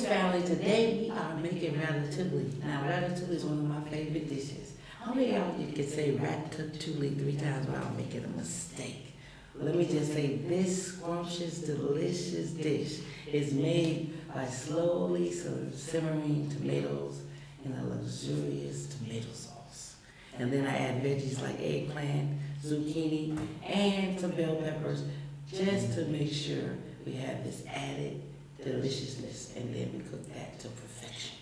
family, today we are making ratatouille. Now, ratatouille is one of my favorite dishes. How many of y'all can say ratatouille 3 times without making a mistake? Let me just say, this scrumptious, delicious dish is made by slowly simmering tomatoes in a luxurious tomato sauce. And then I add veggies like eggplant, zucchini, and some bell peppers just to make sure we have this added deliciousness, and then we cook that to perfection.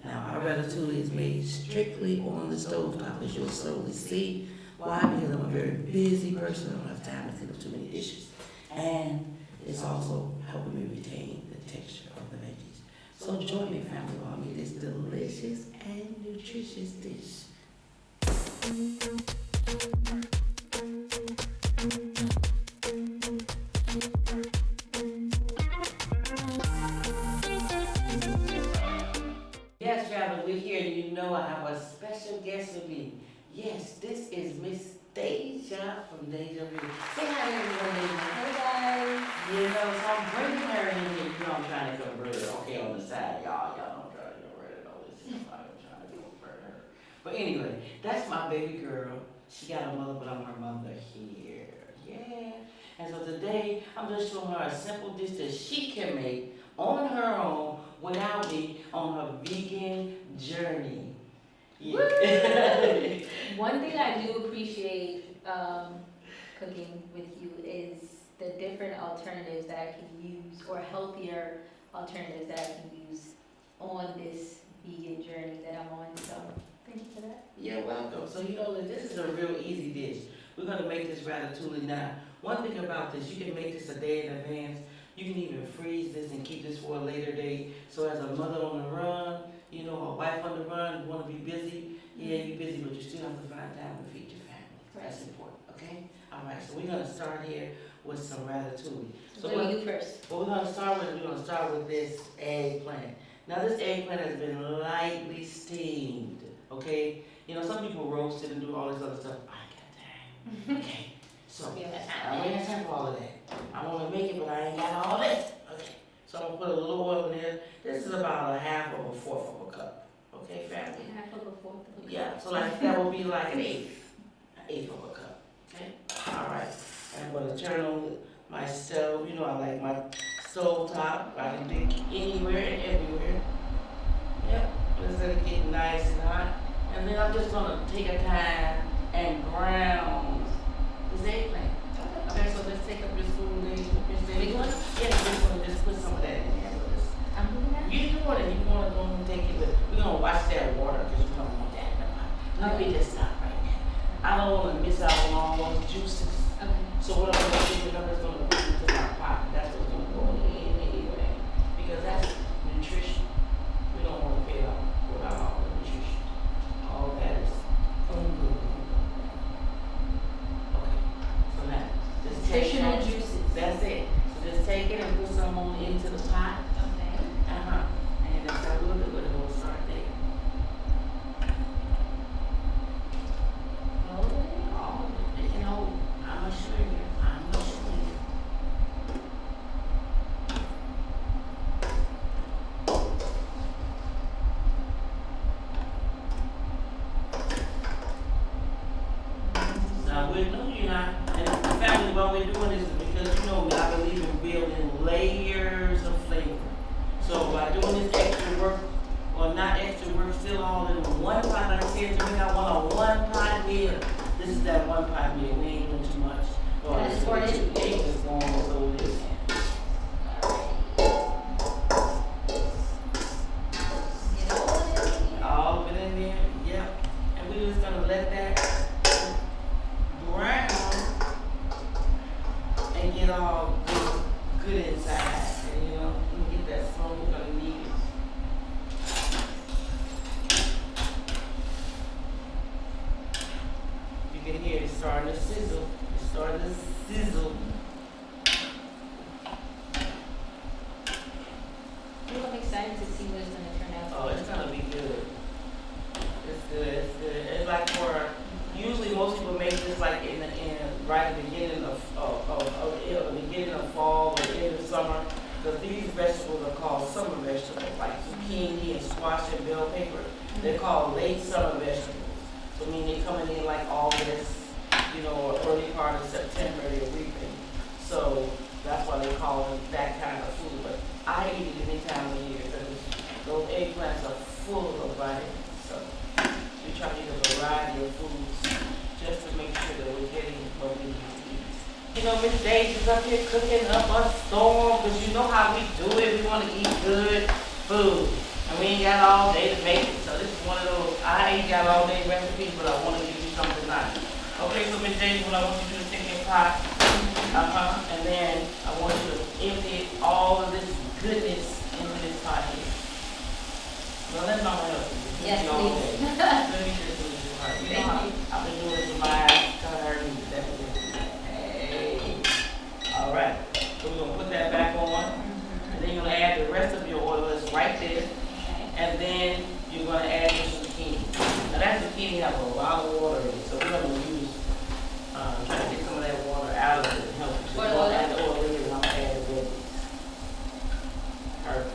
Now, our ratatouille is made strictly on the stove top, as you'll slowly see. Why? Because I'm a very busy person. I don't have time to clean up too many dishes. And it's also helping me retain the texture of the veggies. So join me, family, while I make this delicious and nutritious dish. Yes, family, we're here, and you know I have a special guest with me. Yes, this is Miss Deja from Deja Vu. Say hi, everyone, Deja. Hey guys. You know, so I'm bringing her in here. You know, I'm trying to convert her. Okay, on the side, y'all don't try to convert her. No, this is why I'm trying to convert her. But anyway, that's my baby girl. She got a mother, but I'm her mother here. Yeah. And so today, I'm just showing her a simple dish that she can make on her own without me on her vegan journey. Yeah. One thing I do appreciate cooking with you is the different alternatives that I can use, or healthier alternatives that I can use on this vegan journey that I'm on. So thank you for that. You're welcome. So you know that this is a real easy dish. We're gonna make this ratatouille now. One thing about this, you can make this a day in advance. You can even freeze this and keep this for a later date. So as a mother on the run, you know, a wife on the run, you want to be busy. Yeah, you're busy, but you still have to find time to feed your family. That's important, okay? All right, so we're going to start here with some ratatouille. So what do you do first? What we're going to start with this eggplant. Now, this eggplant has been lightly steamed, okay? You know, some people roast it and do all this other stuff. I ain't got time, okay? So, I ain't got time for all of that. I want to make it, but I ain't got all that. Okay, so I'm going to put a little oil in there. This is about a half of a fourth of a cup. Okay, family? Half of a fourth of a cup. Yeah, so like that will be like an eighth of a cup. Okay, all right. And I'm going to turn on my stove. You know, I like my stove top. I can do it anywhere and everywhere. Yep, just let it get nice and hot. And then I'm just going to take a time and brown this eggplant. Okay, so let's take up this food and Big one? yeah, just gonna just put some of that in there with us. I'm doing that? You want it, you want to go and take it, but we're gonna watch that water because we don't want that in the pot. Let me just stop right now. I don't want to miss out on all those juices. Okay. So what I'm gonna do is I'm just gonna put it into my pot. That's what's gonna go in anyway. Because that's nutrition. We don't want to fail without all the nutrition. All that is good. Okay, so now just take Nutritional that. juices. That's it. So just take it and put some on into the pot. Okay. And that's how we'll do it. We'll start there. All the way. All of it. You know, I'm gonna show you. I'm gonna show you. Now we know you're not. And family, what we're doing is because you know me, I believe in building layers of flavor. So by doing this extra work, or not extra work, still all in one pot. Like I said to me, I want a one pot meal. This is that one pot meal. We ain't doing too much. Or That's for it. It's just going over this. Get all of it. All of it in there. Yep. And we're just gonna let that brown and get all good inside. And, you know, we get that smoke, we're gonna need it. You can hear it starting to sizzle. It's starting to sizzle. I'm excited to see what it's going to turn out. Oh, it's gonna be good. It's good. It's good. It's like for usually most people make this like in right at the beginning of the beginning of fall or end of summer, because these vegetables are called summer vegetables. vegetables, like zucchini and squash and bell pepper. They're called late summer vegetables. So I mean, they're coming in like August, you know, or early part of September, they're reaping. So that's why they call them that kind of food. But I eat it any time of year because those eggplants are full of vitamins. So we try to eat a variety of foods just to make sure that we're getting what we need to eat. You know, Miss Daisy is up here cooking up a storm because you know how we do it. We want to eat good food. And we ain't got all day to make it. So this is one of those, I ain't got all day recipes, but I want to give you something nice. Okay, so Miss Daisy, what I want you to do is take your pot. And then I want you to empty all of this goodness into this pot here. Well, let me help you. Yes, please. Let me just do this part. You know how I've been doing this in my eyes. Hey. All right. So we're going to put that back on. And then you're going to add the rest of your oil. It's right there. And then you're going to add your zucchini. Now that zucchini has a lot of water in it, so we're going to use, try to get some of that water out of it and help you. So you're going to add the oil in it and I'm going to add the veggies. Perfect.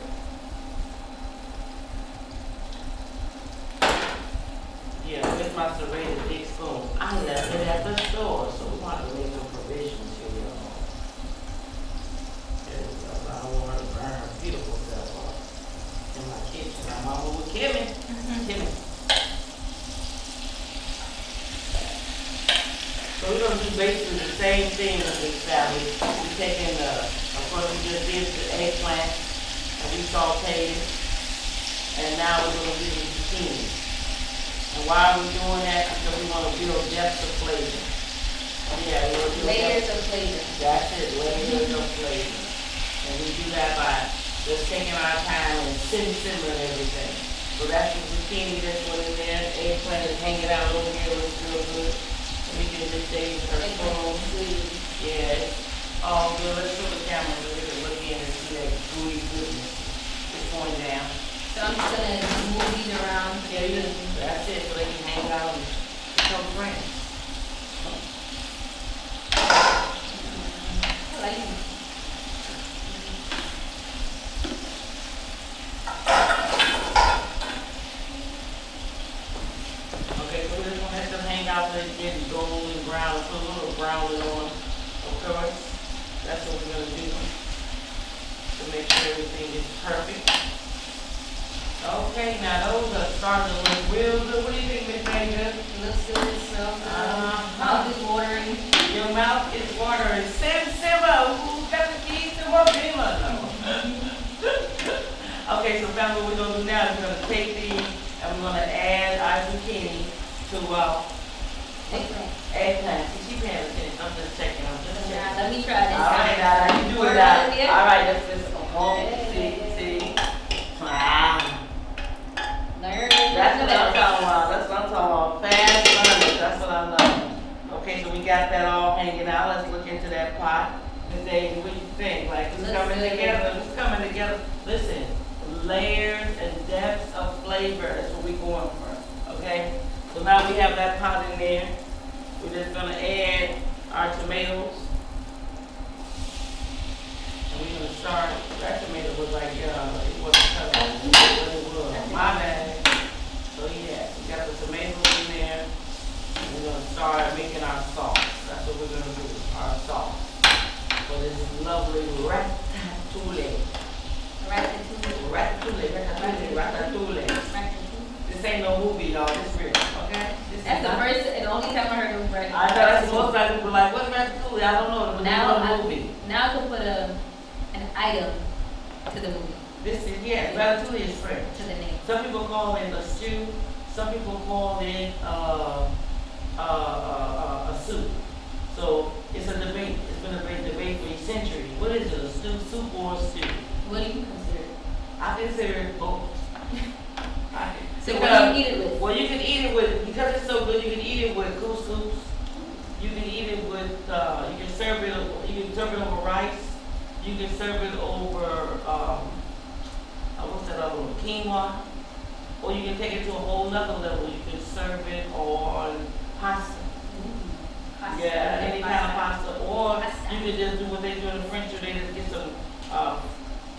Yeah, with my serrated big spoon. I left it at the store, so we're going to have to make some provisions here, y'all. There we go. I don't want her to burn her beautiful self off in my kitchen. I'm over with Kimmy. Kimmy. So we're going to do basically the same thing with this salad. We're taking of course we just did the eggplant and we sauteed it. And now we're going to do the zucchini. And why are we doing that? Because we want to build depth of flavor. Yeah, we want to build Layers of flavor. That's it, layers of flavor. And we do that by just taking our time and simmering everything. So that's the zucchini that's going in there. Eggplant is hanging out over here, looks real good. And we can just stay with her spoon. Yeah, it's all good. Let's show the camera so we can look in and see that gooey goodness. It's going down. So I'm just going to move these around. Yeah, that's it, so they can hang out and become friends. I like it. Okay, so we're just gonna let them hang out so they get golden brown, put a little brown on, of course. That's what we're gonna do to make sure everything is perfect. Okay, now those are starting to look real good. What do you think, Miss Major? It looks good. It smells good. Mouth is watering. Your mouth is watering. Simmer. Who's got the keys to what Bima? No. Okay, so family, what we're gonna do now is we're gonna take these and we're gonna add our zucchini to eggplant. See, she paying attention. I'm just checking. Now, let me try this. All right, now you do it now. All right, let's just see. That's what I'm talking about. That's what I'm talking about. Fast learners. That's what I love. Okay, so we got that all hanging out. Let's look into that pot. Miss Daisy, what do you think? Like, it's coming together. It's coming together. Listen, layers and depths of flavor is what we're going for. Okay? So now we have that pot in there. We're just going to add our tomatoes. And we're going to start. That tomato was like, it wasn't cut off. It was. My bad. So yeah, we got the tomatoes in there. And we're gonna start making our sauce. That's what we're gonna do, our sauce. For this lovely ratatouille. Ratatouille. This ain't no movie, y'all. This real, okay? That's the first and only time I heard of ratatouille. I know that's most likely people like, what's ratatouille? I don't know. Now, movie. Now I can put an item to the movie. This is, yeah, ratatouille is French. To the name. Some people call it a stew. Some people call it a soup. So it's a debate. It's been a debate for centuries. What is it, a soup or a stew? What do you consider it? I consider it both. So what do you eat it with? Well, you can eat it with, because it's so good, you can eat it with couscous. You can eat it with, you can serve it over rice. You can serve it over, what's that other one? Quinoa. Or you can take it to a whole nother level. You can serve it on pasta. Pasta. Yeah, any kind of pasta. Or you can just do what they do in the French, they just get some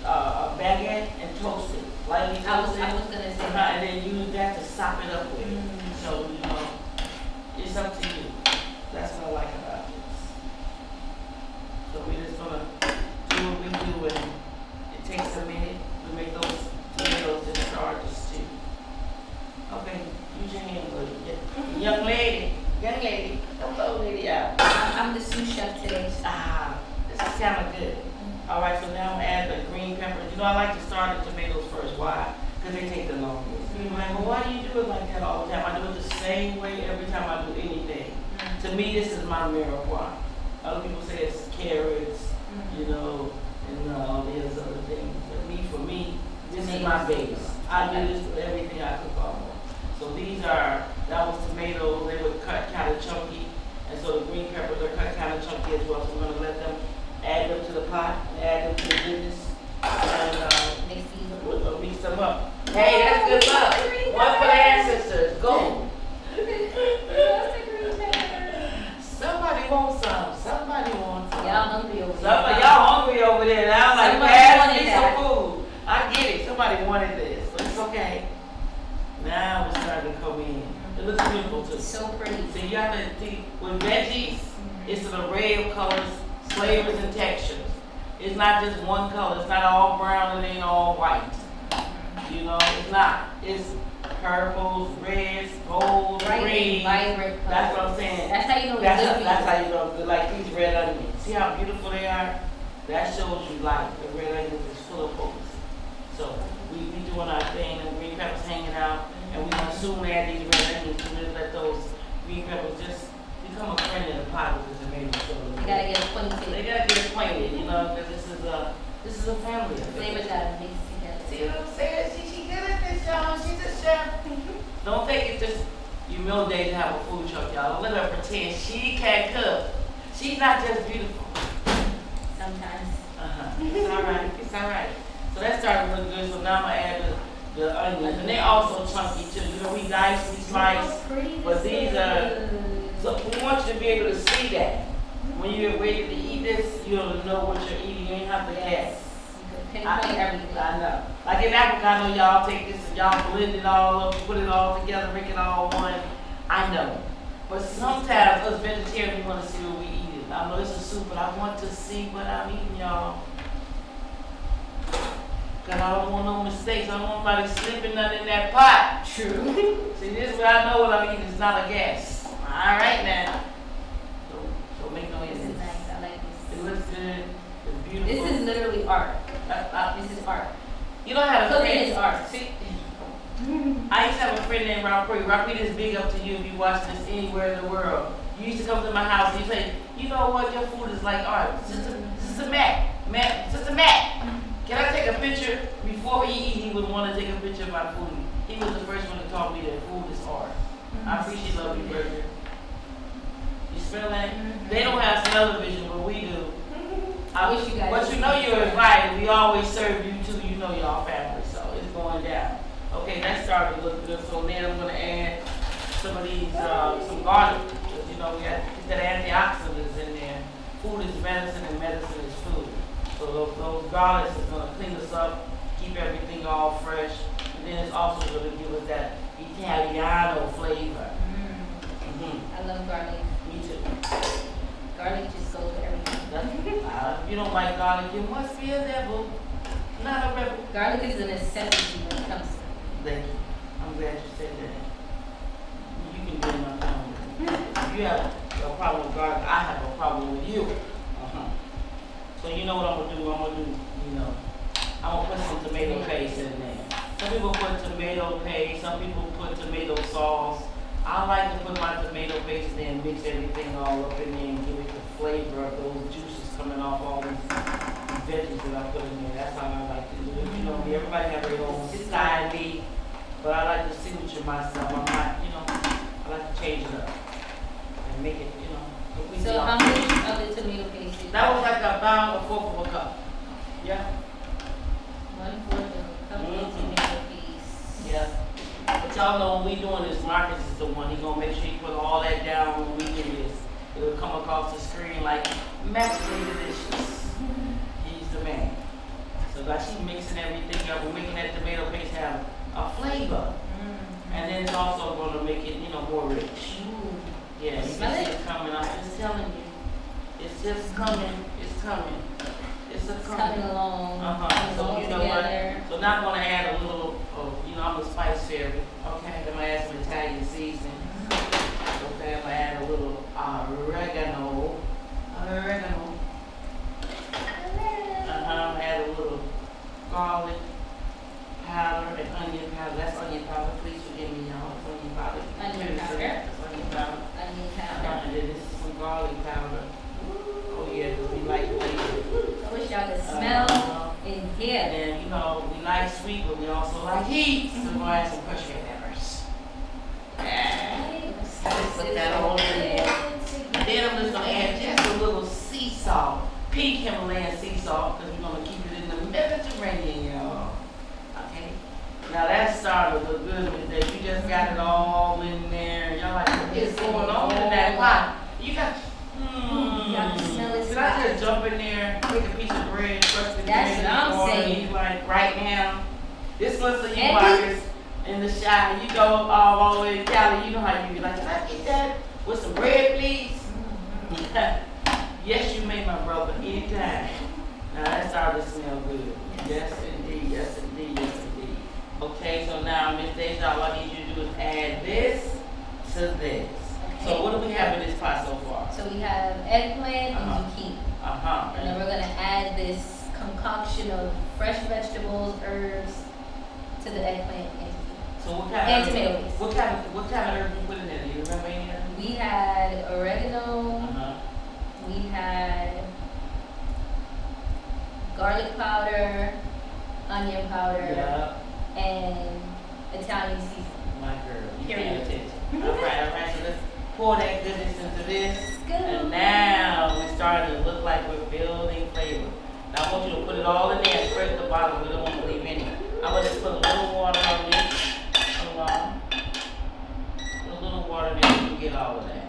baguette and toast it. started tomatoes first. Why? Because they take the longest. You're like, well, why do you do it like that all the time? I do it the same way every time I do anything. To me, this is my marijuana. Other people say it's carrots, you know, and all these other things. But for me, this is my base. I do this with everything I cook almost. So that was tomatoes. They were cut kind of chunky. And so the green peppers are cut kind of chunky as well. So we're going to let them add them to the pot, add them to the goodness. And we're going to mix them up. Hey, that's good luck. One for the ancestors. Go. Somebody wants some. Somebody wants some. Y'all hungry over there. Y'all hungry over there. And I was like, Somebody pass wanted me that. some food. I get it. Somebody wanted this. So it's okay. Now we're starting to come in. It looks beautiful too. So pretty. So you have to see, with veggies, it's an array of colors, flavors, and textures. It's not just one color. It's not all brown and ain't all white. You know, it's not. It's purples, reds, gold, green. Vibrant colors. That's what I'm saying. That's how you know it's That's good. how you know it's good. Like these red onions. See how beautiful they are? That shows you life. The red onions is full of potency. So we doing our thing, and green peppers hanging out, and we gonna soon add these red onions to really let those green peppers just become a friend in the pot with the tomato. You gotta get acquainted. They gotta get acquainted, you know, because this is a family. Flavors gotta mix together. See what I'm saying? She good at this, y'all. She's a chef. Don't think it's just you middle day to have a food truck, y'all. Don't let her pretend she can't cook. She's not just beautiful. Sometimes. It's all right. It's all right. So that started looking good. So now I'm gonna add the onions, and they're also chunky too. You know, we dice, we slice, but these are. So we want you to be able to see that. When you're ready to eat this, you'll know what you're eating. You ain't have to guess. You can pinpoint everything. I know. Like in Africa, I know y'all take this and y'all blend it all up, put it all together, make it all one. I know. But sometimes us vegetarians, we want to see what we eat. I know it's a soup, but I want to see what I'm eating, y'all. Because I don't want no mistakes. I don't want nobody slipping nothing in that pot. True. See, this is what I know what I'm eating. It's not a guess. All right, now. So make no This is enemies. nice. I like this. It looks good. It's beautiful. This is literally art. This is art. You don't have a Cooking friend. is art. See, I used to have a friend named Ratatouille. Ratatouille is big up to you if you watch this anywhere in the world. You used to come to my house and you say, you know what, your food is like art. Sister Matt, can I take a picture? Before he eat, he would want to take a picture of my food. He was the first one to taught me that food is art. I appreciate love you, burger. You smell that? They don't have smell-o-vision, but we do. I wish you guys. But you know you're right. We always serve you too. You know y'all family, so it's going down. Okay, that started to look good. So then I'm gonna add some of these, some garlic. Because you know we got that antioxidants in there. Food is medicine and medicine is food. So those garlics is gonna clean us up, keep everything all fresh, and then it's also gonna give us that Italiano flavor. I love garlic. Me too. Garlic just goes with everything. If you don't like garlic, you must be a devil, not a rebel. Garlic is a necessity when it comes to Thank you. I'm glad you said that. You can be in my family. If you have a problem with garlic, I have a problem with you. So you know what I'm gonna do? I'm gonna put some tomato paste in there. Some people put tomato paste, some people put tomato sauce. I like to put my tomato paste in there and mix everything all up in there and give it the flavor of those juices coming off all these veggies that I put in there. That's how I like to do it. You know, everybody have their own style, but I like to signature myself. I'm not, I like to change it up and make it, completely So how much of the tomato paste did That was like about a fourth of a cup. Yeah. 1/4 of a cup of tomato paste. Yeah. But y'all know when we doing this, Marcus is the one. He gonna make sure he put all that down when we do this. It'll come across the screen like maximally delicious. He's the man. So like she's mixing everything up. We're making that tomato paste have a flavor. And then it's also gonna make it, more rich. Yeah, you Smell can it? see it coming. I'm just telling you. It's just coming. It's coming. It's Coming along. Coming So along you know what? together. So now I'm gonna add a little, I'm a spice fairy. Okay, I'm gonna add some Italian seasoning. Okay, I'm gonna add a little oregano. I'm gonna add a little garlic. powder and onion powder. That's onion powder. Please forgive me, y'all. It's onion powder. Onion powder. That's onion powder. Onion powder. And then this is some garlic powder. Oh yeah, because we like flavor. I wish y'all could smell in here. And you know, we like sweet, but we also like heat. So we're gonna add some crushed red peppers. Put that all in there. Then I'm just gonna add just a little sea salt, pink Himalayan sea salt, because we're gonna keep it in the Mediterranean, y'all. Okay. Now that started to look good with that. You just got it all in there. Y'all like, what is going on in that pot? You got. Y'all can smell it. Did I just jump in there, take a piece of bread, crust the That's bread, what I'm water, saying. you like right now. This one's for you And walkers in the shower. You go all the way to Cali, you know how you be like, can I get that with some bread, please? Yes, you may, my brother, anytime. Now that started to smell good. Yes, indeed, yes, indeed, yes, indeed. Okay, so now, Miss Deja, all I need you to do is add this to this. So what do we have in this pot so far? So we have eggplant and zucchini. And then we're gonna add this concoction of fresh vegetables, herbs to the eggplant and zucchini. So what kind And of tomatoes. what kind of herbs you put in there? Do you remember any of them? We had oregano, we had garlic powder, onion powder, Yeah, and Italian seasoning. my girl. You Period. paying attention. All right. So let's pour that goodness into this. Go. And now we're starting to look like we're building flavor. Now I want you to put it all in there and spread the bottom. We don't want to leave any. I'm going to just put a little water on this. Hold on. Put a little water in there so you can get all of that.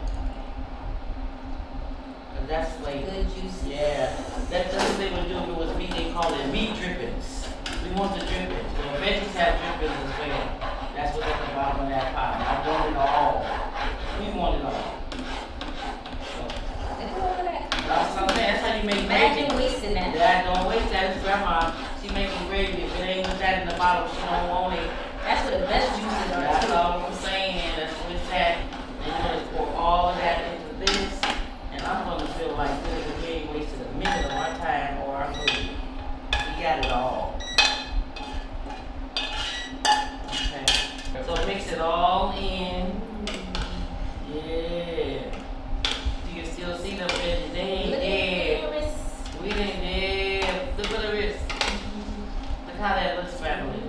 Because that's flavor. Good juicy. Yeah. That's the other thing we do if it was meat, they call it meat drippings. We want the drippings. So veggies have drippings as well. That's what's at the bottom of that pot. I want it all. We want it all. Look at all of that. That's what I'm saying. That's how you make Imagine gravy. wasting that. Dad, don't waste that. It's grandma. She making gravy. If it ain't with that in the bottle, she don't want it. That's where the best juices are. That's too. all I'm saying. That's what it's at. And you're gonna pour all of that into this. And I'm gonna feel like this is we ain't wasted a minute of our time or our food. We got it all. Okay. So mix it all in. Yeah. You can still see the veggies. They ain't Look dead. at this. We didn't dead. Look at the wrist. Look how that looks, family.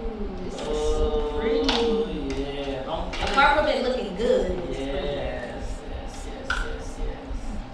This is so pretty. Oh, yeah. Don't Apart from it looking good. Yes.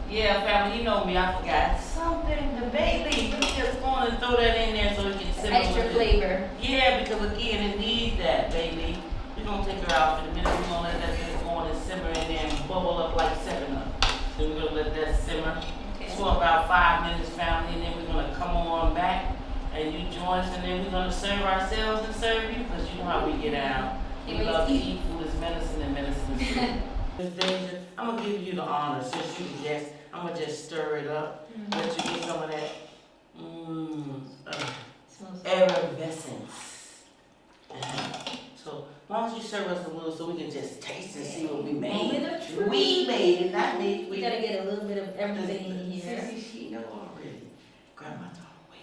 Yeah, family, you know me, I forgot something. The bay leaf. Let me just go on and throw that in there so it can simmer. Extra with it. flavor. Yeah, because again, it needs that bay leaf. We're gonna take her out for a minute. We're gonna let that thing go on and simmer in there and bubble up like 7-Up. Then we're gonna let that simmer Okay. for about 5 minutes, family, and then we're gonna come on back and you join us, and then we're gonna serve ourselves and serve you, because you know how we get out. We Can't wait love to to eat. eat food is medicine and medicine is food. Miss Deja, I'm gonna give you the honor, since you the guest. I'm gonna just stir it up, let you get some of that Smells effervescence. So why don't you serve us a little so we can just taste and see what we made. Moment of truth. We made it, not me. We gotta get a little bit of everything in here. See, she know already. Grandma told her, well,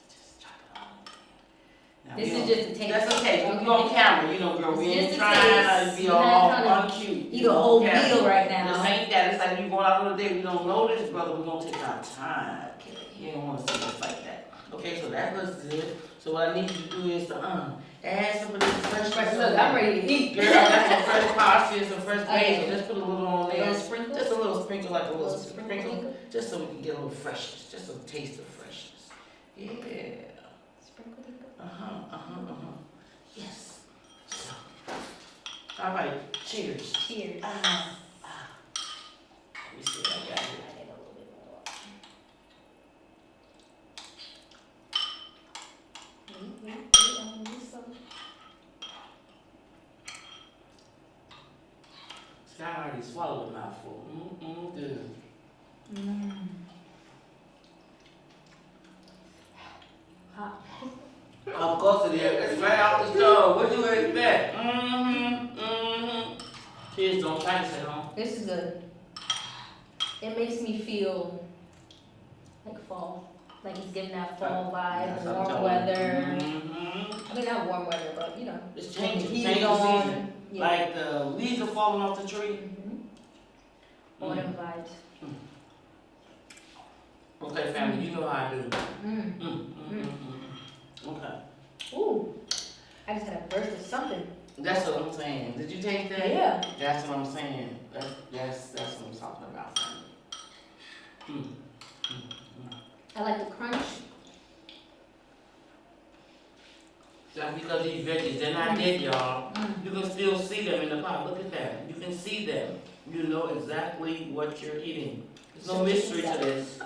just chop it all in. Now, This we is don't- just a taste. That's okay, we Okay. on camera, you know, girl, we It's ain't just a trying to taste. be You're all not trying to uncute. Eat a whole Okay. meal right This now. ain't that, it's like you going out on a date, we don't know this, brother, we gonna take our time. You don't wanna see us like that. Okay, so that looks good. So what I need you to do is to, add some of this fresh. Look, I'm ready to eat. Girl, that's some fresh pasta and some fresh Okay. basil. Just put a little on A there. little sprinkle? Just a little sprinkle, like a little Little sprinkle. sprinkle? Just so we can get a little freshness, just a taste of freshness. Yeah. Sprinkle it. Yes. So, all right, cheers. Cheers. Let me see what I got here. Add a little bit more. Wait, I'm gonna do some. Scott already swallowed a mouthful. Good. Hot. Of course it is. It's right out the stove. What do you expect? Kids don't practice at home. This is good. It makes me feel like fall. Like it's giving that fall vibe, Yes, I'm warm telling you. weather. Mhm. I mean, not warm weather, but you know. It's when the changing, heat change is the on. season. Yeah. Like the leaves are falling off the tree. Autumn vibes. Okay, family, you know how I do. Mm. Okay. Ooh, I just had a burst of something. That's what I'm saying. Did you taste that? Yeah. That's what I'm saying. That's what I'm talking about, family. I like the crunch. That's because these veggies, they're not dead, y'all. You can still see them in the pot. Look at that. You can see them. You know exactly what you're eating. There's no mystery to this.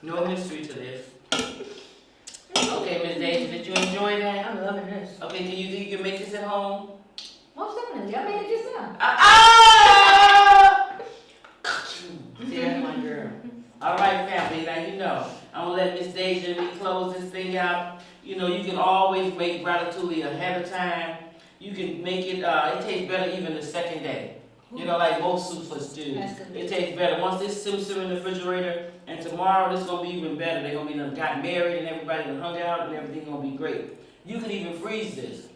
No mystery to this. Okay, Miss Daisy, did you enjoy that? I'm loving this. Okay, do you think you can make this at home? Most definitely. I made it just now. See, that's my girl. All right, family, now you know. I'm gonna let Miss Daisy and me close this thing out. You know, you can always make ratatouille ahead of time. You can make it, it tastes better even the second day. You know, like most soups or stews. It tastes better. Once this soups in the refrigerator, and tomorrow this gonna be even better. They're gonna be done got married and everybody done hung out and everything's gonna be great. You can even freeze this.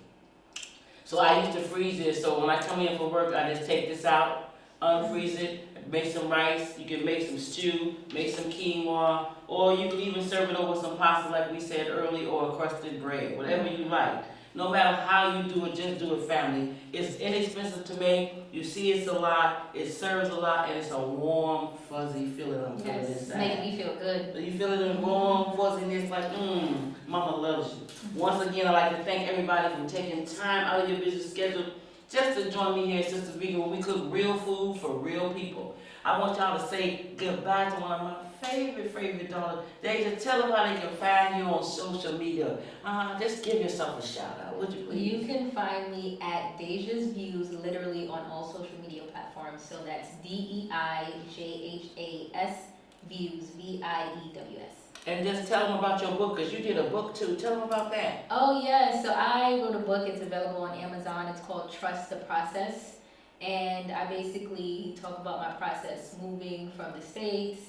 So I used to freeze this, so when I come in for work, I just take this out, unfreeze it, make some rice, you can make some stew, make some quinoa, or you can even serve it over some pasta like we said earlier, or a crusted bread, whatever you like. No matter how you do it, just do it, family. It's inexpensive to make, you see it's a lot, it serves a lot, and it's a warm, fuzzy feeling I'm feeling Yes, inside. making me feel good. You feel it in warm fuzziness, like, mama loves you. Once again, I'd like to thank everybody for taking time out of your busy schedule just to join me here at Sister Vegan where we cook real food for real people. I want y'all to say goodbye to one of my favorite daughters. They just tell them how they can find you on social media. Just give yourself a shout out, would you please? You can find me at Deja's Views literally on all social media platforms. So that's DEIJHAS Views, VIEWS. And just tell them about your book, because you did a book too. Tell them about that. Oh yeah, so I wrote a book, it's available on Amazon, it's called Trust the Process. And I basically talk about my process moving from the States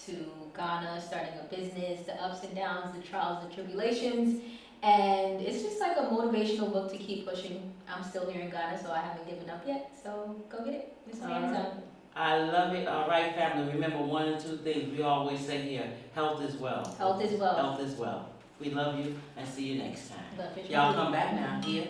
to Ghana, starting a business, the ups and downs, the trials, the tribulations. And it's just like a motivational book to keep pushing. I'm still here in Ghana, so I haven't given up yet. So go get it. It's on Amazon. I love it. All right, family. Remember one and two things we always say here. Health is wealth. Health is wealth. Health is wealth. We love you and see you next time. Love you. Y'all come back now. Here.